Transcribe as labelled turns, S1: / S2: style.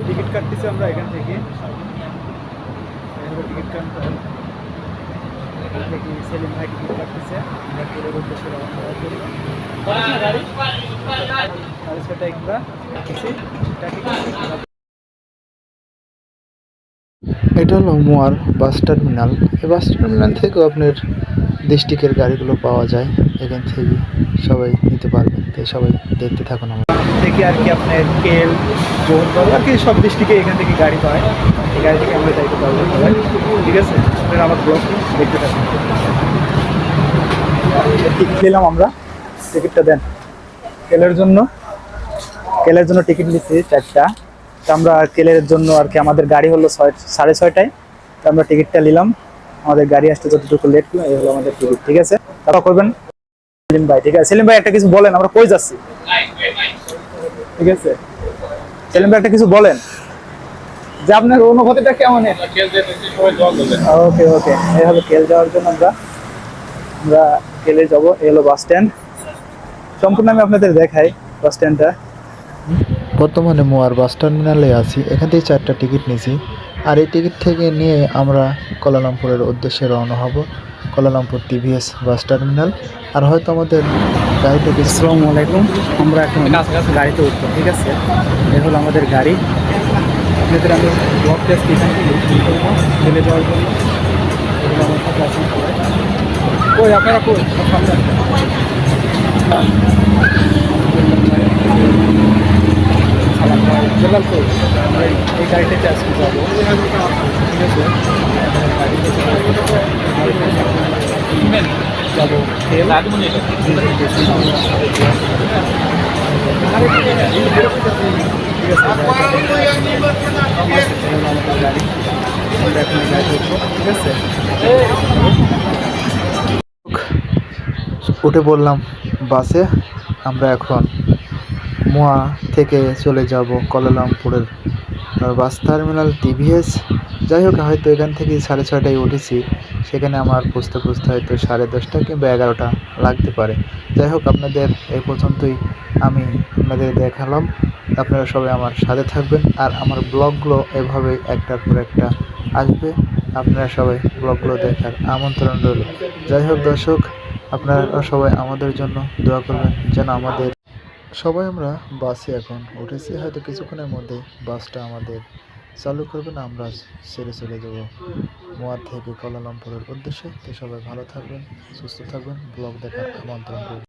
S1: Ticket কাটতেছি আমরা এখান থেকে, টিকিট কাটতে হয় এখান থেকে। সেলিম ভাই টিকিট কাটতেছে, আমরা কেলের উদ্দেশ্যে রওনা হওয়ার জন্য। গাড়ি সাড়ে ছটায় আমরা কাটতেছি।
S2: এটা হলো মোয়ার বাস টার্মিনাল। এই বাস টার্মিনাল থেকেও আপনার ডিস্ট্রিক্টের গাড়িগুলো পাওয়া যায়, এখান থেকে সবাই নিতে পারবেন। তাই সবাই দেখতে থাকুন আমার
S1: থেকে আর কি আপনার কেল জোহরবাগ আর কি সব ডিস্ট্রিক্টে এখান থেকে গাড়ি পায়। এই গাড়ি থেকে আমরা যাইতে পারবো সবাই, ঠিক আছে? আপনারা আমার ব্লগ দেখতে থাকুন। টিকিট নিলাম আমরা, টিকিটটা দেন। কেলের জন্য টিকিট নিচ্ছি 4টা। তো আমরা কেলের জন্য আর কি আমাদের গাড়ি হলো 6:30টায়। তো আমরা টিকিটটা নিলাম, আমাদের গাড়ি আসতে যতটুকু লেট হলো এই হলো আমাদের টিকিট, ঠিক আছে? তারা করবেন সেলিম ভাই, ঠিক আছে? সেলিম ভাই একটা কিছু বলেন, আমরা কই যাচ্ছি, ঠিক আছে? সেলিম ভাই একটা কিছু বলেন যে আপনার অনুভূতিটা কেমন? ওকে ওকে, এই হলো কেল যাওয়ার জন্য আমরা আমরা কেলে যাবো। এই হলো বাস স্ট্যান্ড, সম্পূর্ণ আমি আপনাদের দেখাই বাস স্ট্যান্ডটা।
S2: বর্তমানে মোয়ার বাস টার্মিনালে আছি। এখান থেকে 4টা টিকিট নিয়েছি, আর এই টিকিট থেকে নিয়ে আমরা কুয়ালালামপুরের উদ্দেশ্যে রওনা হব। Kuala Lumpur TVS bus terminal. আর হয়তো আমাদের গাড়িটা কিছু।
S1: আসসালামু আলাইকুম, আমরা এখন গাড়িতে উঠবো, ঠিক আছে? এই হলো আমাদের গাড়ি। আপনাদের আমি ব্লক টেস্ট এখান থেকে করবো চলে যাওয়ার জন্য। এগুলো আমার সাথে আছেন সবাই। কই আপনারা কই? সামনে সালাম ভাই, জেলাল কই? আমরা এই গাড়িটাতে আজকে যাবো, ঠিক আছে? গাড়িতে যাবো তেল
S2: উঠে পড়লাম বাসে। আমরা এখন মোয়া থেকে চলে যাব কুয়ালালামপুরের বাস টার্মিনাল টিভিএস। যাই হোক, হয়তো এখান থেকে 6:30টায় উঠেছি, সেখানে আমার বুঝতে হয়তো 10:30 কিংবা 11টা লাগতে পারে। যাই হোক, আপনাদের এই পর্যন্তই আমি আপনাদের দেখালাম। আপনারা সবাই আমার সাথে থাকবেন, আর আমার ব্লগগুলো এভাবে একটার পর একটা আসবে। আপনারা সবাই ব্লগগুলো দেখার আমন্ত্রণ রইল। যাই হোক দর্শক, আপনারা সবাই আমাদের জন্য দোয়া করবেন যেন আমাদের সবাই আমরা বাসে এখন উঠেছি। হয়তো কিছুক্ষণের মধ্যে বাসটা আমাদের চালু করবে না, আমরা ছেড়ে চলে যাব মোয়া থেকে কুয়ালালামপুরের উদ্দেশ্যে। তো সবাই ভালো থাকবেন, সুস্থ থাকবেন, ব্লগ দেখার আমন্ত্রণ রইল।